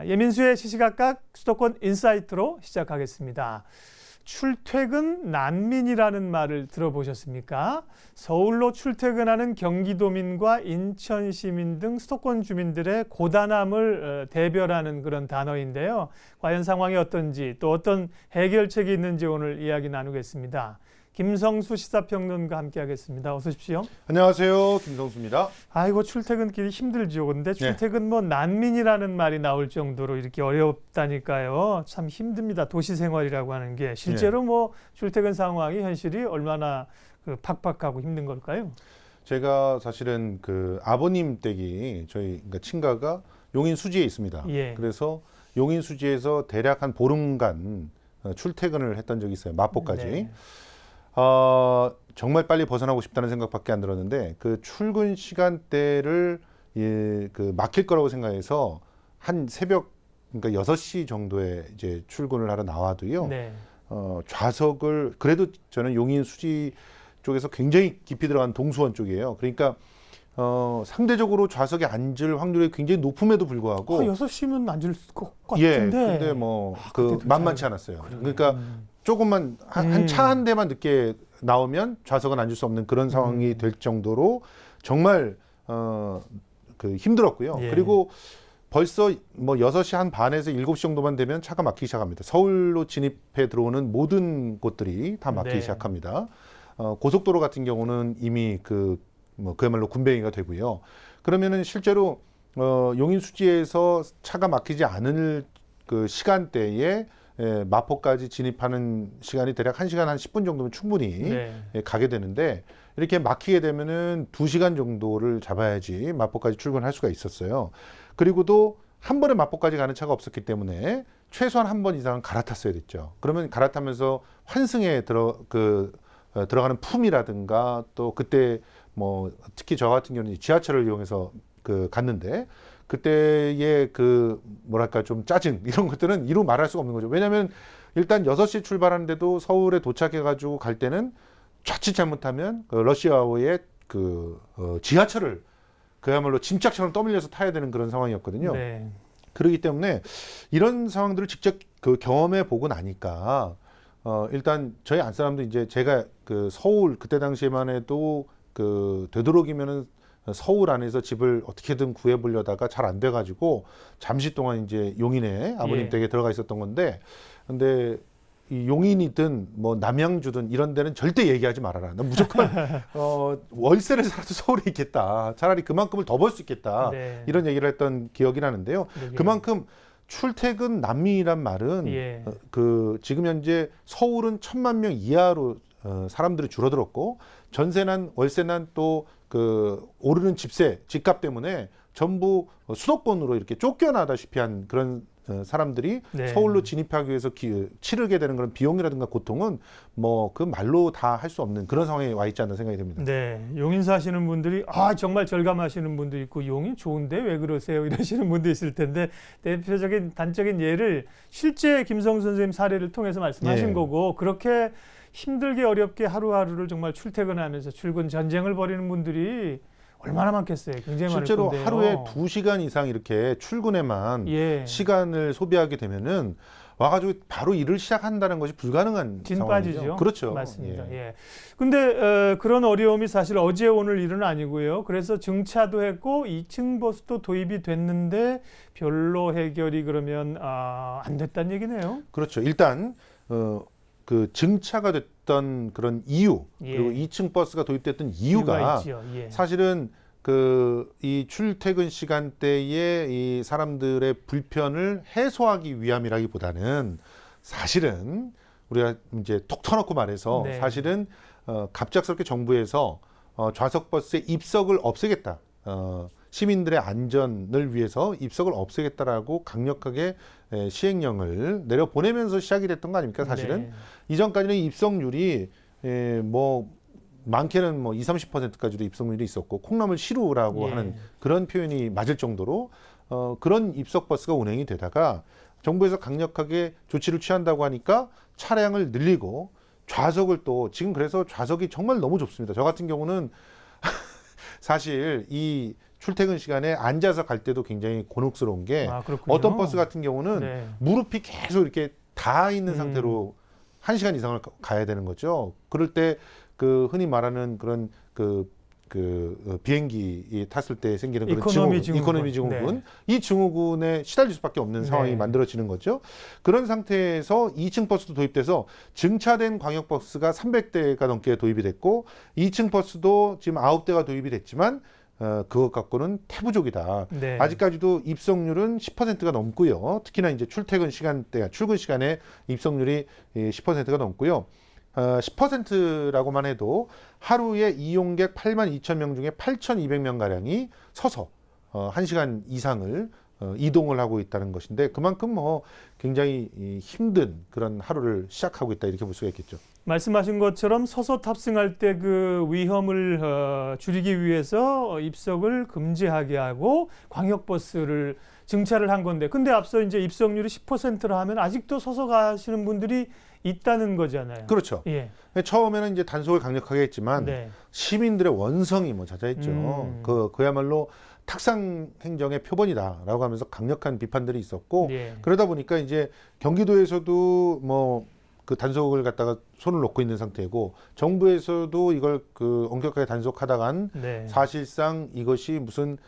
예민수의 시시각각 수도권 인사이트로 시작하겠습니다. 출퇴근 난민이라는 말을 들어보셨습니까? 서울로 출퇴근하는 경기도민과 인천 시민 등 수도권 주민들의 고단함을 대별하는 그런 단어인데요. 과연 상황이 어떤지 또 어떤 해결책이 있는지 오늘 이야기 나누겠습니다. 김성수 시사평론가 함께하겠습니다. 어서 오십시오. 안녕하세요. 김성수입니다. 아이고 출퇴근길이 힘들죠. 근데 출퇴근 난민이라는 말이 나올 정도로 이렇게 어렵다니까요. 참 힘듭니다. 도시 생활이라고 하는 게 실제로 출퇴근 상황이 현실이 얼마나 팍팍하고 힘든 걸까요? 제가 사실은 아버님 댁이 저희 친가가 용인 수지에 있습니다. 그래서 용인 수지에서 대략 한 보름간 출퇴근을 했던 적이 있어요. 마포까지. 네. 정말 빨리 벗어나고 싶다는 생각밖에 안 들었는데 그 출근 시간대를 막힐 거라고 생각해서 한 새벽 그러니까 6시 정도에 이제 출근을 하러 나와도요. 네. 좌석을 그래도 저는 용인 수지 쪽에서 굉장히 깊이 들어간 동수원 쪽이에요. 그러니까 상대적으로 좌석에 앉을 확률이 굉장히 높음에도 불구하고 6시면 앉을 것 같은데. 근데 만만치 않았어요. 그러니까 조금만 한 차 한 대만 늦게 나오면 좌석은 앉을 수 없는 그런 상황이 될 정도로 정말 힘들었고요. 그리고 벌써 6시 한 반에서 7시 정도만 되면 차가 막히기 시작합니다. 서울로 진입해 들어오는 모든 곳들이 다 막히기 시작합니다. 고속도로 같은 경우는 이미 그야말로 군뱅이가 되고요. 그러면은 실제로 용인 수지에서 차가 막히지 않을 그 시간대에 마포까지 진입하는 시간이 대략 1시간 한 10분 정도면 충분히 가게 되는데 이렇게 막히게 되면은 2시간 정도를 잡아야지 마포까지 출근할 수가 있었어요. 그리고도 한 번에 마포까지 가는 차가 없었기 때문에 최소한 한 번 이상은 갈아탔어야 됐죠. 그러면 갈아타면서 환승에 들어가는 품이라든가 또 그때 특히 저 같은 경우는 지하철을 이용해서 갔는데 그때의 좀 짜증 이런 것들은 이루 말할 수가 없는 거죠. 왜냐하면 일단 6시 출발하는데도 서울에 도착해가지고 갈 때는 자칫 잘못하면 러시아어의 지하철을 그야말로 짐짝처럼 떠밀려서 타야 되는 그런 상황이었거든요. 네. 그렇기 때문에 이런 상황들을 직접 경험해 보고 나니까 일단 저희 안사람도 이제 제가 서울 그때 당시에만 해도 되도록이면은 서울 안에서 집을 어떻게든 구해보려다가 잘 안 돼가지고 잠시 동안 이제 용인에 아버님 댁에 들어가 있었던 건데, 근데 이 용인이든 남양주든 이런 데는 절대 얘기하지 말아라. 난 무조건 월세를 살아도 서울에 있겠다. 차라리 그만큼을 더 벌 수 있겠다. 이런 얘기를 했던 기억이 나는데요. 그만큼 출퇴근 난민이란 말은 지금 현재 서울은 1,000만 명 이하로 사람들이 줄어들었고 전세난 월세난 또 오르는 집세 집값 때문에 전부 수도권으로 이렇게 쫓겨나다시피 한 그런 사람들이 서울로 진입하기 위해서 치르게 되는 그런 비용이라든가 고통은 그 말로 다 할 수 없는 그런 상황에 와 있지 않나 생각이 듭니다. 네, 용인 사시는 분들이 정말 절감하시는 분도 있고 용인 좋은데 왜 그러세요 이러시는 분도 있을 텐데 대표적인 단적인 예를 실제 김성수 선생님 사례를 통해서 말씀하신 거고 그렇게 힘들게 어렵게 하루하루를 정말 출퇴근하면서 출근 전쟁을 벌이는 분들이 얼마나 많겠어요. 굉장히 실제로 많을 건데요. 하루에 2시간 이상 이렇게 출근에만 시간을 소비하게 되면은 와가지고 바로 일을 시작한다는 것이 불가능한 진 상황이죠. 빠지죠. 그렇죠. 맞습니다. 근데 그런 어려움이 사실 어제 오늘 일은 아니고요. 그래서 증차도 했고 2층 버스도 도입이 됐는데 별로 해결이 그러면 안 됐다는 얘기네요. 그렇죠. 일단 증차가 됐던 그런 이유 그리고 2층 버스가 도입됐던 이유가 사실은 이 출퇴근 시간대에 이 사람들의 불편을 해소하기 위함이라기보다는 사실은 우리가 이제 톡 터놓고 말해서 사실은 갑작스럽게 정부에서 좌석 버스의 입석을 없애겠다. 시민들의 안전을 위해서 입석을 없애겠다라고 강력하게 시행령을 내려보내면서 시작이 됐던 거 아닙니까? 사실은 이전까지는 입석률이 많게는 20-30%까지도 입석률이 있었고 콩나물 시루라고 하는 그런 표현이 맞을 정도로 그런 입석 버스가 운행이 되다가 정부에서 강력하게 조치를 취한다고 하니까 차량을 늘리고 좌석을 또 지금 그래서 좌석이 정말 너무 좁습니다. 저 같은 경우는 사실 이 출퇴근 시간에 앉아서 갈 때도 굉장히 곤혹스러운 게 그렇군요. 어떤 버스 같은 경우는 네. 무릎이 계속 이렇게 닿아 있는 상태로 1시간 이상을 가야 되는 거죠. 그럴 때 그 흔히 말하는 그런 비행기 탔을 때 생기는 그런 이코노미 증후군, 이 증후군에 시달릴 수밖에 없는 상황이 만들어지는 거죠. 그런 상태에서 2층 버스도 도입돼서 증차된 광역버스가 300대가 넘게 도입이 됐고 2층 버스도 지금 9대가 도입이 됐지만 그것 갖고는 태부족이다. 네. 아직까지도 입성률은 10%가 넘고요. 특히나 이제 출퇴근 시간대, 출근 시간에 입성률이 10%가 넘고요. 10%라고만 해도 하루에 이용객 82,000명 중에 8,200명 가량이 서서 1시간 이상을 이동을 하고 있다는 것인데 그만큼 굉장히 힘든 그런 하루를 시작하고 있다 이렇게 볼 수가 있겠죠. 말씀하신 것처럼 서서 탑승할 때 그 위험을 줄이기 위해서 입석을 금지하게 하고 광역버스를 증차를 한 건데 근데 앞서 이제 입석률이 10%라 하면 아직도 서서 가시는 분들이 있다는 거잖아요. 그렇죠. 예. 처음에는 이제 단속을 강력하게 했지만 시민들의 원성이 자자했죠. 그야말로 탁상 행정의 표본이다라고 하면서 강력한 비판들이 있었고 그러다 보니까 이제 경기도에서도 그 단속을 갖다가 손을 놓고 있는 상태고 정부에서도 이걸 엄격하게 단속하다간 사실상 이것이 무슨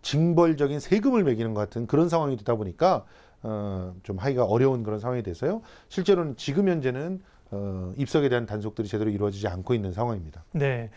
징벌적인 세금을 매기는 것 같은 그런 상황이 되다 보니까 좀 하기가 어려운 그런 상황이 돼서요. 실제로는 지금 현재는 입석에 대한 단속들이 제대로 이루어지지 않고 있는 상황입니다. 네.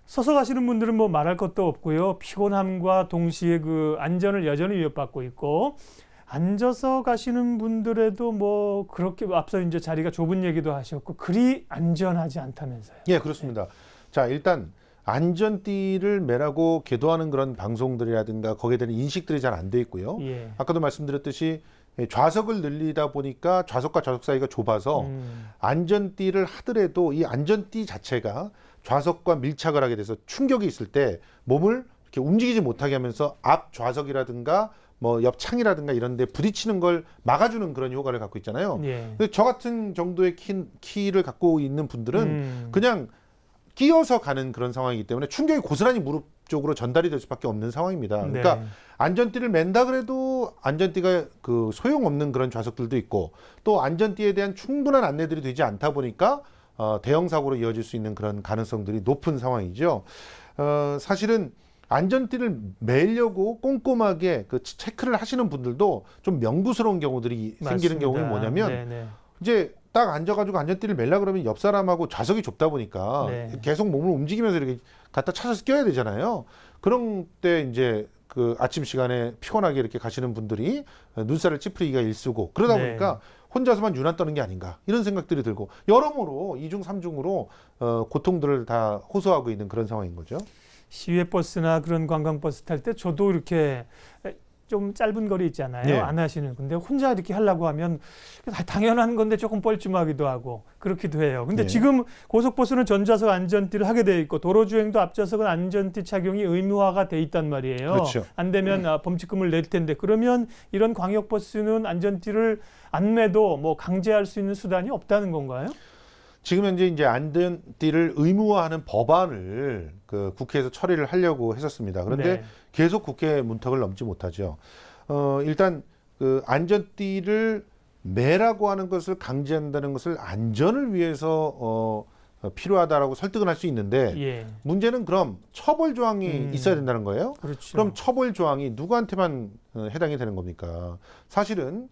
서서 가시는 분들은 뭐 말할 것도 없고요. 피곤함과 동시에 그 안전을 여전히 위협받고 있고 앉아서 가시는 분들에도 뭐 그렇게 앞서 이제 자리가 좁은 얘기도 하셨고 그리 안전하지 않다면서요. 예, 그렇습니다. 자, 일단 안전띠를 매라고 계도하는 그런 방송들이라든가 거기에 대한 인식들이 잘 안 돼 있고요. 아까도 말씀드렸듯이 좌석을 늘리다 보니까 좌석과 좌석 사이가 좁아서 안전띠를 하더라도 이 안전띠 자체가 좌석과 밀착을 하게 돼서 충격이 있을 때 몸을 이렇게 움직이지 못하게 하면서 앞 좌석이라든가 옆 창이라든가 이런 데 부딪히는 걸 막아주는 그런 효과를 갖고 있잖아요. 근데 저 같은 정도의 키를 갖고 있는 분들은 그냥 끼어서 가는 그런 상황이기 때문에 충격이 고스란히 무릎 쪽으로 전달이 될 수밖에 없는 상황입니다. 그러니까 안전띠를 맨다 그래도 안전띠가 소용없는 그런 좌석들도 있고 또 안전띠에 대한 충분한 안내들이 되지 않다 보니까 대형 사고로 이어질 수 있는 그런 가능성들이 높은 상황이죠. 사실은 안전띠를 매려고 꼼꼼하게 체크를 하시는 분들도 좀 명부스러운 경우들이 생기는 경우는 뭐냐면 이제 딱 앉아가지고 안전띠를 매려 그러면 옆 사람하고 좌석이 좁다 보니까 계속 몸을 움직이면서 이렇게 갖다 찾아서 껴야 되잖아요. 그런 때 이제 아침 시간에 피곤하게 이렇게 가시는 분들이 눈살을 찌푸리기가 일쑤고 그러다 보니까 혼자서만 유난 떠는 게 아닌가 이런 생각들이 들고 여러모로 이중 삼중으로 고통들을 다 호소하고 있는 그런 상황인 거죠. 시외버스나 그런 관광버스 탈 때 저도 이렇게 좀 짧은 거리 있잖아요. 안 하시는. 근데 혼자 이렇게 하려고 하면 당연한 건데 조금 뻘쭘하기도 하고 그렇기도 해요. 근데 지금 고속버스는 전좌석 안전띠를 하게 돼 있고 도로주행도 앞좌석은 안전띠 착용이 의무화가 돼 있단 말이에요. 그렇죠. 안 되면 범칙금을 낼 텐데 그러면 이런 광역버스는 안전띠를 안 매도 강제할 수 있는 수단이 없다는 건가요? 지금 현재 이제 안전띠를 의무화하는 법안을 국회에서 처리를 하려고 했었습니다. 그런데 계속 국회 문턱을 넘지 못하죠. 일단 안전띠를 매라고 하는 것을 강제한다는 것을 안전을 위해서 필요하다라고 설득을 할 수 있는데 문제는 그럼 처벌 조항이 있어야 된다는 거예요. 그렇죠. 그럼 처벌 조항이 누구한테만 해당이 되는 겁니까? 사실은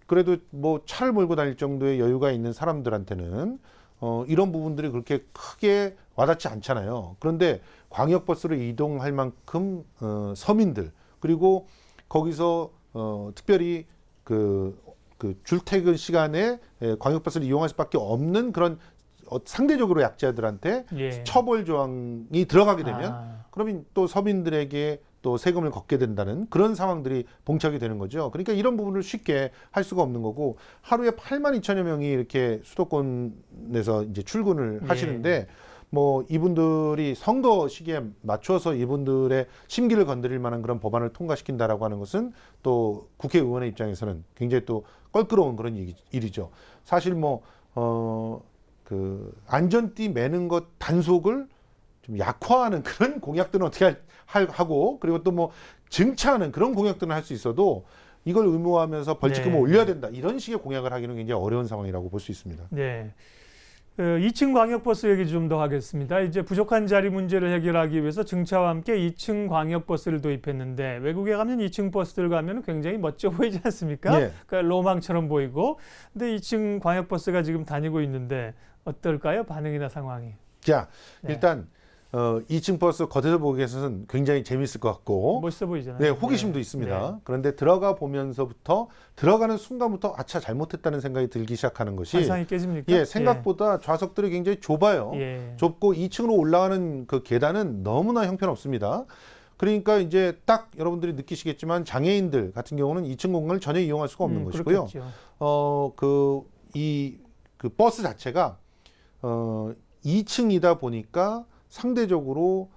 그래도 차를 몰고 다닐 정도의 여유가 있는 사람들한테는 이런 부분들이 그렇게 크게 와닿지 않잖아요. 그런데 광역버스로 이동할 만큼 서민들 그리고 거기서 특별히 출퇴근 시간에 광역버스를 이용할 수밖에 없는 그런 상대적으로 약자들한테 처벌 조항이 들어가게 되면 그러면 또 서민들에게 또 세금을 걷게 된다는 그런 상황들이 봉착이 되는 거죠. 그러니까 이런 부분을 쉽게 할 수가 없는 거고 하루에 82,000여 명이 이렇게 수도권에서 이제 출근을 하시는데 이분들이 선거 시기에 맞춰서 이분들의 심기를 건드릴 만한 그런 법안을 통과시킨다라고 하는 것은 또 국회의원의 입장에서는 굉장히 또 껄끄러운 그런 일이죠. 사실 안전띠 매는 것 단속을 좀 약화하는 그런 공약들은 어떻게 하고 그리고 또 뭐 증차하는 그런 공약들은 할 수 있어도 이걸 의무화하면서 벌칙금을 네. 올려야 된다 이런 식의 공약을 하기는 굉장히 어려운 상황이라고 볼 수 있습니다. 네. 2층 광역버스 얘기 좀 더 하겠습니다. 이제 부족한 자리 문제를 해결하기 위해서 증차와 함께 2층 광역버스를 도입했는데 외국에 가면 2층 버스들 가면 굉장히 멋져 보이지 않습니까? 예. 그러니까 로망처럼 보이고. 근데 2층 광역버스가 지금 다니고 있는데 어떨까요? 반응이나 상황이. 자, 네. 일단 2층 버스 겉에서 보기에는 굉장히 재밌을 것 같고 멋있어 보이잖아요. 네, 호기심도 네. 있습니다. 네. 그런데 들어가 보면서부터 들어가는 순간부터 아차 잘못했다는 생각이 들기 시작하는 것이 환상이 깨집니까? 예, 생각보다 좌석들이 굉장히 좁아요. 예. 좁고 2층으로 올라가는 그 계단은 너무나 형편없습니다. 그러니까 이제 딱 여러분들이 느끼시겠지만 장애인들 같은 경우는 2층 공간을 전혀 이용할 수가 없는 것이고요. 그렇겠죠. 그 버스 자체가 2층이다 보니까 상대적으로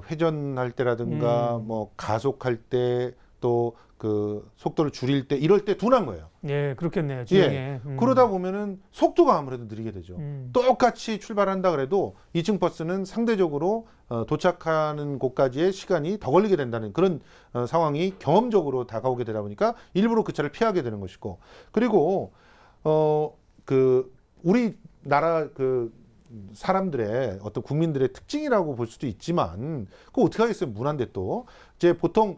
회전할 때라든가 뭐 가속할 때 또 그 속도를 줄일 때 이럴 때 둔한 거예요. 예, 그렇겠네요. 주행에. 그러다 보면은 속도가 아무래도 느리게 되죠. 똑같이 출발한다 그래도 2층 버스는 상대적으로 도착하는 곳까지의 시간이 더 걸리게 된다는 그런 상황이 경험적으로 다가오게 되다 보니까 일부러 그 차를 피하게 되는 것이고 그리고 그 우리나라 그 사람들의 어떤 국민들의 특징이라고 볼 수도 있지만 그거 어떻게 하겠어요? 문화인데 또 이제 보통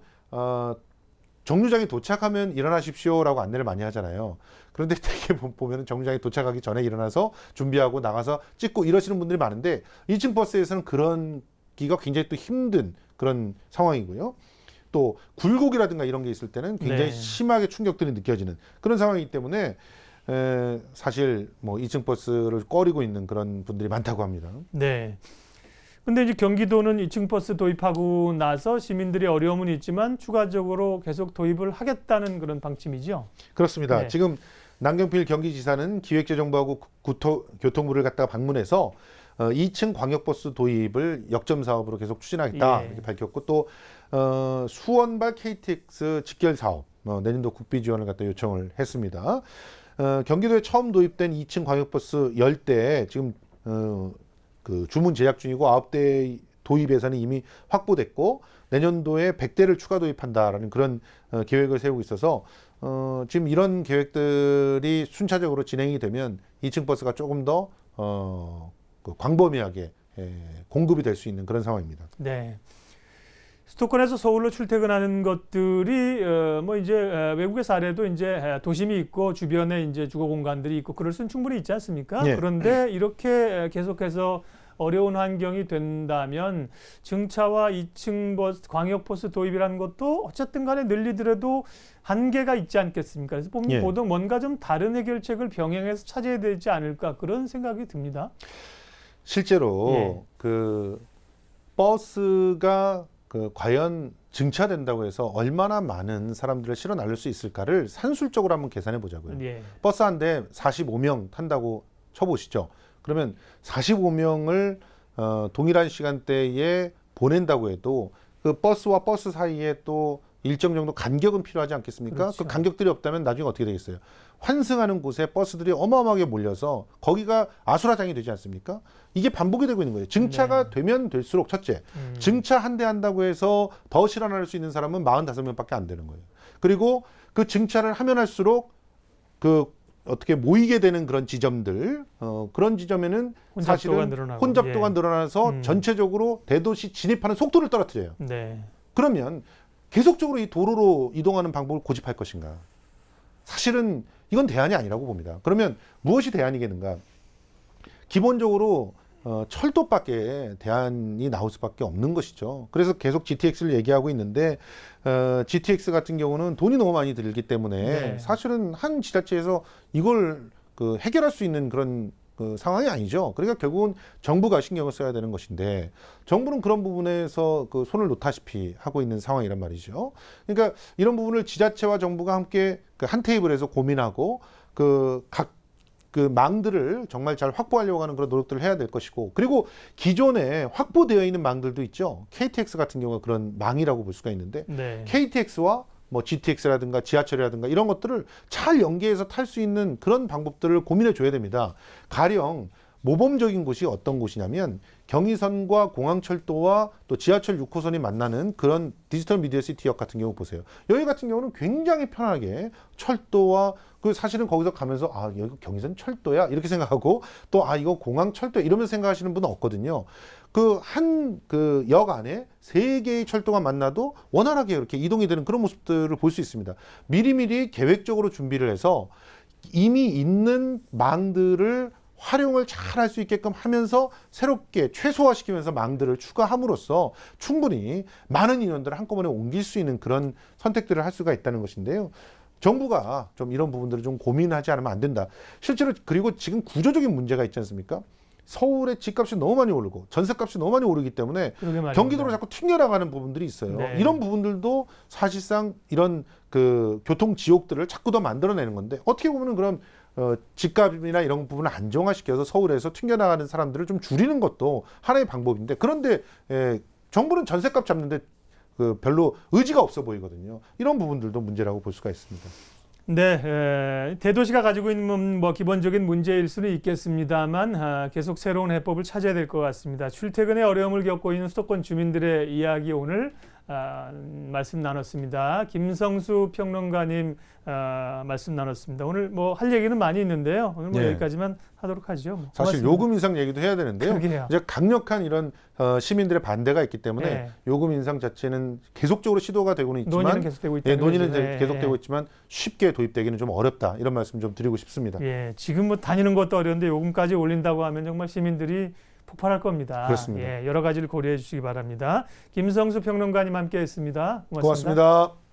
정류장에 도착하면 일어나십시오라고 안내를 많이 하잖아요. 그런데 되게 보면 정류장에 도착하기 전에 일어나서 준비하고 나가서 찍고 이러시는 분들이 많은데 2층 버스에서는 그런 기가 굉장히 또 힘든 그런 상황이고요. 또 굴곡이라든가 이런 게 있을 때는 굉장히 네. 심하게 충격들이 느껴지는 그런 상황이기 때문에 사실 뭐 2층 버스를 꺼리고 있는 그런 분들이 많다고 합니다. 네. 근데 이제 경기도는 2층 버스 도입하고 나서 시민들이 어려움은 있지만 추가적으로 계속 도입을 하겠다는 그런 방침이죠. 그렇습니다. 네. 지금 남경필 경기지사는 기획재정부하고 교통부를 갖다가 방문해서 2층 광역버스 도입을 역점 사업으로 계속 추진하겠다 예. 이렇게 밝혔고 또 수원발 KTX 직결 사업 내년도 국비 지원을 갖다 요청을 했습니다. 경기도에 처음 도입된 2층 광역버스 10대 지금 그 주문 제작 중이고 9대 도입 예산이 이미 확보됐고 내년도에 100대를 추가 도입한다라는 그런 계획을 세우고 있어서 지금 이런 계획들이 순차적으로 진행이 되면 2층 버스가 조금 더 그 광범위하게 공급이 될 수 있는 그런 상황입니다. 네. 수도권에서 서울로 출퇴근하는 것들이 뭐 이제 외국의 사례도 이제 도심이 있고 주변에 이제 주거 공간들이 있고 그럴 수는 충분히 있지 않습니까? 예. 그런데 이렇게 계속해서 어려운 환경이 된다면 증차와 2층 버스, 광역버스 도입이라는 것도 어쨌든 간에 늘리더라도 한계가 있지 않겠습니까? 그래서 예. 보통 뭔가 좀 다른 해결책을 병행해서 찾아야 되지 않을까 그런 생각이 듭니다. 실제로 예. 그 버스가 과연 증차된다고 해서 얼마나 많은 사람들을 실어 나를 수 있을까를 산술적으로 한번 계산해 보자고요. 예. 버스 한 대 45명 탄다고 쳐보시죠. 그러면 45명을 동일한 시간대에 보낸다고 해도 그 버스와 버스 사이에 또 일정 정도 간격은 필요하지 않겠습니까? 그렇죠. 그 간격들이 없다면 나중에 어떻게 되겠어요? 환승하는 곳에 버스들이 어마어마하게 몰려서 거기가 아수라장이 되지 않습니까? 이게 반복이 되고 있는 거예요. 증차가 네. 되면 될수록 첫째, 증차 한 대 한다고 해서 더 실어날 수 있는 사람은 45명밖에 안 되는 거예요. 그리고 그 증차를 하면 할수록 그 어떻게 모이게 되는 그런 지점들, 그런 지점에는 혼잡도가 사실은 늘어나고. 혼잡도가 예. 늘어나서 전체적으로 대도시 진입하는 속도를 떨어뜨려요. 네. 그러면 계속적으로 이 도로로 이동하는 방법을 고집할 것인가? 사실은 이건 대안이 아니라고 봅니다. 그러면 무엇이 대안이겠는가? 기본적으로 철도밖에 대안이 나올 수밖에 없는 것이죠. 그래서 계속 GTX를 얘기하고 있는데 GTX 같은 경우는 돈이 너무 많이 들기 때문에 네. 사실은 한 지자체에서 이걸 해결할 수 있는 그런 상황이 아니죠. 그러니까 결국은 정부가 신경을 써야 되는 것인데 정부는 그런 부분에서 손을 놓다시피 하고 있는 상황이란 말이죠. 그러니까 이런 부분을 지자체와 정부가 함께 한 테이블에서 고민하고 각 망들을 정말 잘 확보하려고 하는 그런 노력들을 해야 될 것이고 그리고 기존에 확보되어 있는 망들도 있죠. KTX 같은 경우가 그런 망이라고 볼 수가 있는데 네. KTX와 뭐 GTX라든가 지하철이라든가 이런 것들을 잘 연계해서 탈 수 있는 그런 방법들을 고민해 줘야 됩니다. 가령 모범적인 곳이 어떤 곳이냐면 경의선과 공항철도와 또 지하철 6호선이 만나는 그런 디지털 미디어 시티역 같은 경우 보세요. 여기 같은 경우는 굉장히 편하게 철도와 그 사실은 거기서 가면서 아 여기 경의선 철도야 이렇게 생각하고 또 아 이거 공항철도 이러면서 생각하시는 분은 없거든요. 그 한 그 역 안에 3개의 철도가 만나도 원활하게 이렇게 이동이 되는 그런 모습들을 볼 수 있습니다. 미리미리 계획적으로 준비를 해서 이미 있는 망들을 활용을 잘 할 수 있게끔 하면서 새롭게 최소화시키면서 망들을 추가함으로써 충분히 많은 인원들을 한꺼번에 옮길 수 있는 그런 선택들을 할 수가 있다는 것인데요. 정부가 좀 이런 부분들을 좀 고민하지 않으면 안 된다. 실제로 그리고 지금 구조적인 문제가 있지 않습니까? 서울의 집값이 너무 많이 오르고 전셋값이 너무 많이 오르기 때문에 경기도로 자꾸 튕겨나가는 부분들이 있어요. 네. 이런 부분들도 사실상 이런 그 교통 지옥들을 자꾸 더 만들어내는 건데 어떻게 보면 그럼 집값이나 이런 부분을 안정화시켜서 서울에서 튕겨나가는 사람들을 좀 줄이는 것도 하나의 방법인데 그런데 정부는 전셋값 잡는데 그 별로 의지가 없어 보이거든요. 이런 부분들도 문제라고 볼 수가 있습니다. 네, 대도시가 가지고 있는 뭐 기본적인 문제일 수는 있겠습니다만 계속 새로운 해법을 찾아야 될 것 같습니다. 출퇴근에 어려움을 겪고 있는 수도권 주민들의 이야기 오늘 말씀 나눴습니다. 김성수 평론가님 말씀 나눴습니다. 오늘 뭐 할 얘기는 많이 있는데요. 오늘 뭐 네. 여기까지만 하도록 하죠. 사실 고맙습니다. 요금 인상 얘기도 해야 되는데요. 그러게요. 이제 강력한 이런 시민들의 반대가 있기 때문에 네. 요금 인상 자체는 계속적으로 시도가 되고는 있지만 논의는 계속되고 있다. 논의는 계속되고 있지만 쉽게 도입되기는 좀 어렵다. 이런 말씀 좀 드리고 싶습니다. 예, 지금 뭐 다니는 것도 어려운데 요금까지 올린다고 하면 정말 시민들이 폭발할 겁니다. 그렇습니다. 예, 여러 가지를 고려해 주시기 바랍니다. 김성수 평론가님 함께했습니다. 고맙습니다. 고맙습니다.